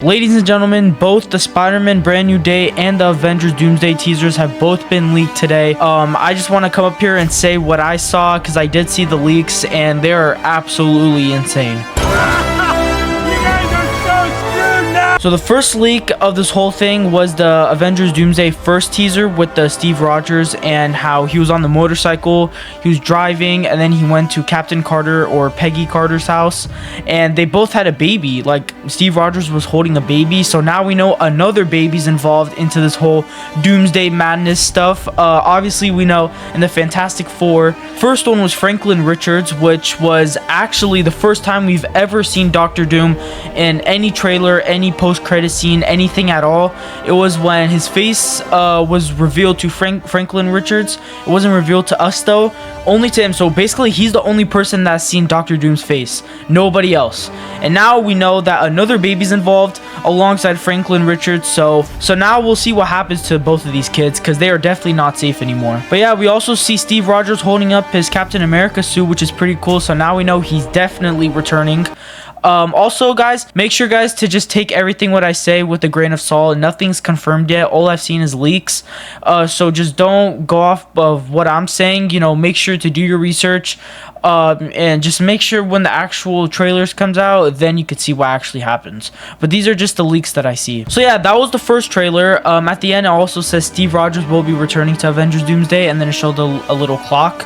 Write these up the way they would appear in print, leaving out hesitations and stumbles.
Ladies and gentlemen, both the Spider-Man Brand New Day and the Avengers Doomsday teasers have both been leaked today. I just want to come up here and say what I saw because I did see the leaks and they are absolutely insane. So the first leak of this whole thing was the Avengers Doomsday first teaser with the Steve Rogers and how he was on the motorcycle, he was driving, and then he went to Captain Carter or Peggy Carter's house, and they both had a baby. Like, Steve Rogers was holding a baby, so now we know another baby's involved into this whole Doomsday Madness stuff. Obviously, we know in the Fantastic Four, first one was Franklin Richards, which was actually the first time we've ever seen Doctor Doom in any trailer, any post-credit scene, anything at all. It was when his face was revealed to Franklin Richards. It wasn't revealed to us though, only to him. So basically he's the only person that's seen Doctor Doom's face, nobody else. And now we know that another baby's involved alongside Franklin Richards. So now we'll see what happens to both of these kids because they are definitely not safe anymore. But yeah, we also see Steve Rogers holding up his Captain America suit, which is pretty cool. So now we know he's definitely returning. Also, guys, make sure guys to just take everything what I say with a grain of salt. Nothing's confirmed yet. All I've seen is leaks. So just don't go off of what I'm saying. You know, make sure to do your research. And just make sure when the actual trailers comes out, then you could see what actually happens. But these are just the leaks that I see. So yeah, that was the first trailer. At the end, it also says Steve Rogers will be returning to Avengers Doomsday, and then it showed a little clock.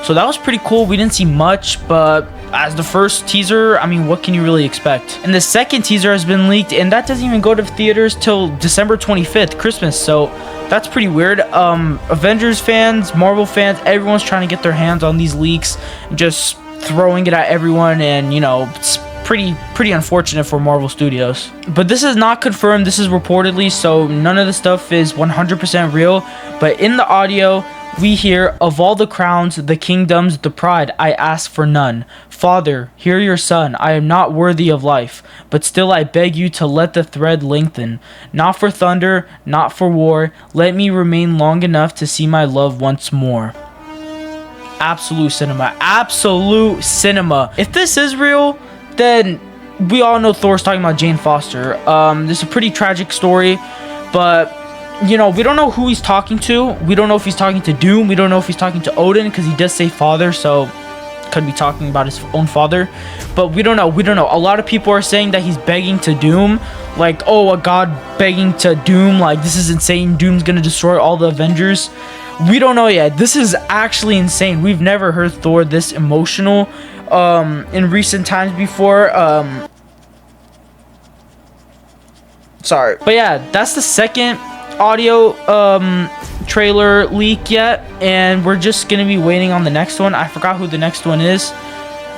So that was pretty cool. We didn't see much, but as the first teaser, I mean, what can you really expect? And the second teaser has been leaked, and that doesn't even go to theaters till December 25th, Christmas. So that's pretty weird. Avengers fans, Marvel fans, everyone's trying to get their hands on these leaks, just throwing it at everyone, and you know, it's pretty unfortunate for Marvel Studios. But this is not confirmed. This is reportedly, so none of the stuff is 100% real. But in the audio, we hear, "Of all the crowns, the kingdoms, the pride, I ask for none. Father, hear your son. I am not worthy of life, but still I beg you to let the thread lengthen. Not for thunder, not for war. Let me remain long enough to see my love once more." Absolute cinema. Absolute cinema. If this is real, then we all know Thor's talking about Jane Foster. This is a pretty tragic story, but you know, we don't know who he's talking to. We don't know if he's talking to Doom. We don't know if he's talking to Odin, because he does say father, so could be talking about his own father. But we don't know. We don't know. A lot of people are saying that he's begging to Doom, like, oh, a god begging to Doom, like, this is insane. Doom's gonna destroy all the Avengers. We don't know yet. This is actually insane. We've never heard Thor this emotional in recent times before. Sorry. But yeah, that's the second audio trailer leak yet, and we're just gonna be waiting on the next one. I forgot who the next one is,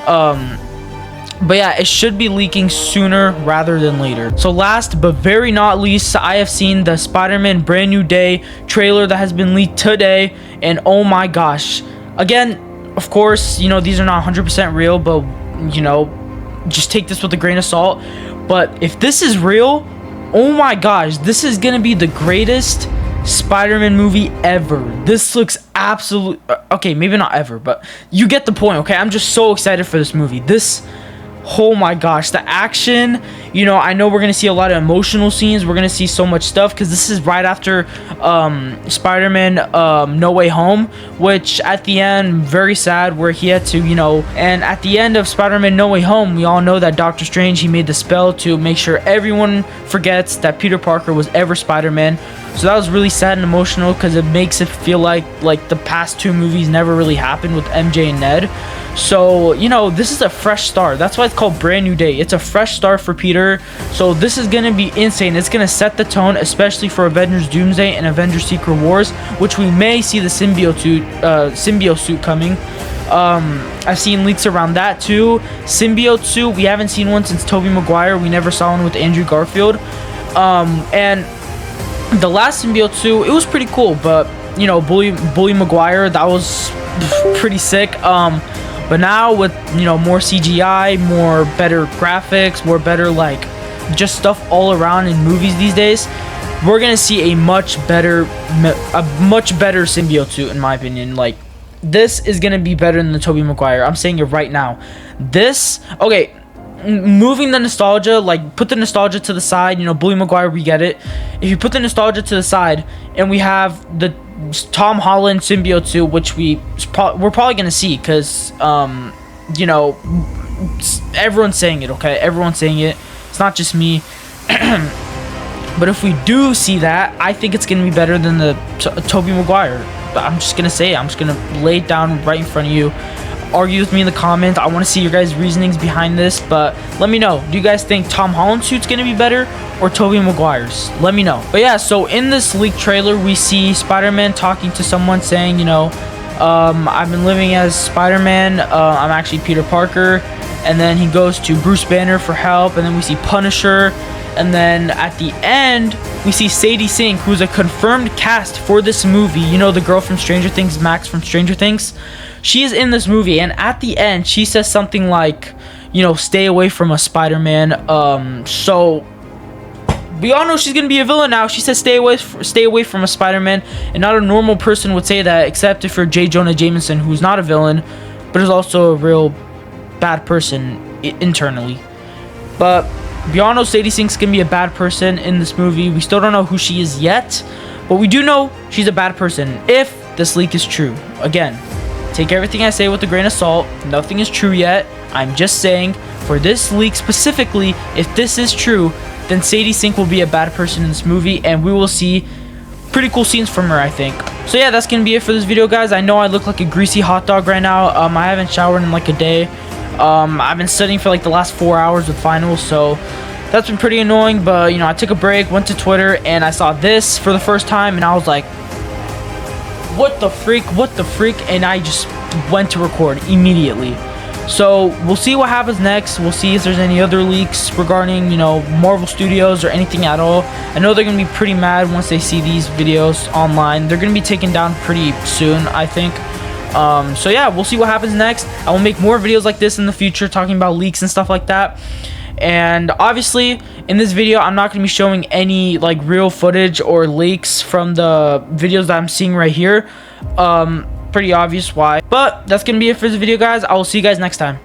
but yeah, it should be leaking sooner rather than later. So last but very not least, I have seen the Spider-Man Brand New Day trailer that has been leaked today, and oh my gosh, again, of course, you know, these are not 100% real, but you know, just take this with a grain of salt. But if this is real, oh my gosh, this is gonna be the greatest Spider-Man movie ever. This looks absolute. Okay, maybe not ever, but you get the point. Okay, I'm just so excited for this movie. This, oh my gosh, the action, you know, I know we're gonna see a lot of emotional scenes. We're gonna see so much stuff because this is right after Spider-Man No Way Home, which at the end, very sad, where he had to, you know, and at the end of Spider-Man No Way Home, we all know that Doctor Strange, he made the spell to make sure everyone forgets that Peter Parker was ever Spider-Man. So that was really sad and emotional because it makes it feel like the past two movies never really happened with MJ and Ned. So, you know, this is a fresh start. That's why it's called Brand New Day. It's a fresh start for Peter. So this is going to be insane. It's going to set the tone, especially for Avengers Doomsday and Avengers Secret Wars, which we may see the symbiote suit coming. I've seen leaks around that too. Symbiote suit, we haven't seen one since Tobey Maguire. We never saw one with Andrew Garfield. And the last symbiote suit, it was pretty cool, but you know, Bully Maguire, that was pretty sick. But now with, you know, more CGI, more better graphics, more better, like, just stuff all around in movies these days, we're gonna see a much better symbiote suit, in my opinion. Like, this is gonna be better than the Tobey Maguire. I'm saying it right now. This, okay, moving the nostalgia, like put the nostalgia to the side, you know, Bully Maguire, we get it. If you put the nostalgia to the side and we have the Tom Holland symbiote suit, which we're probably gonna see, because you know, everyone's saying it, okay? Everyone's saying it. It's not just me. But if we do see that, I think it's gonna be better than the Tobey Maguire. But I'm just gonna say it. I'm just gonna lay it down right in front of you. Argue with me in the comments. I want to see your guys' reasonings behind this, but let me know. Do you guys think Tom Holland's suit's gonna be better or Tobey Maguire's? Let me know. But yeah, so in this leaked trailer, we see Spider-Man talking to someone saying, you know, I've been living as Spider-Man. I'm actually Peter Parker. And then he goes to Bruce Banner for help, and then we see Punisher. And then at the end, we see Sadie Sink, who's a confirmed cast for this movie. You know, the girl from Stranger Things, Max from Stranger Things. She is in this movie, and at the end, she says something like, you know, stay away from a Spider-Man. So we all know she's gonna be a villain now. She says stay away from a Spider-Man, and not a normal person would say that, except if you're J. Jonah Jameson, who's not a villain, but is also a real bad person internally. But we all know Sadie Sink's gonna be a bad person in this movie. We still don't know who she is yet, but we do know she's a bad person if this leak is true. Again, take everything I say with a grain of salt. Nothing is true yet. I'm just saying, for this leak specifically, if this is true, then Sadie Sink will be a bad person in this movie, and we will see pretty cool scenes from her, I think. So yeah, that's gonna be it for this video, guys. I know I look like a greasy hot dog right now. I haven't showered in like a day. I've been studying for like the last 4 hours with finals, so that's been pretty annoying. But you know, I took a break, went to Twitter, and I saw this for the first time, and I was like, what the freak, and I just went to record immediately. So we'll see what happens next. We'll see if there's any other leaks regarding, you know, Marvel Studios or anything at all. I know they're gonna be pretty mad once they see these videos online. They're gonna be taken down pretty soon, I think. So yeah, we'll see what happens next. I will make more videos like this in the future, talking about leaks and stuff like that. And obviously, in this video, I'm not going to be showing any like real footage or leaks from the videos that I'm seeing right here. Pretty obvious why. But that's going to be it for this video, guys. I will see you guys next time.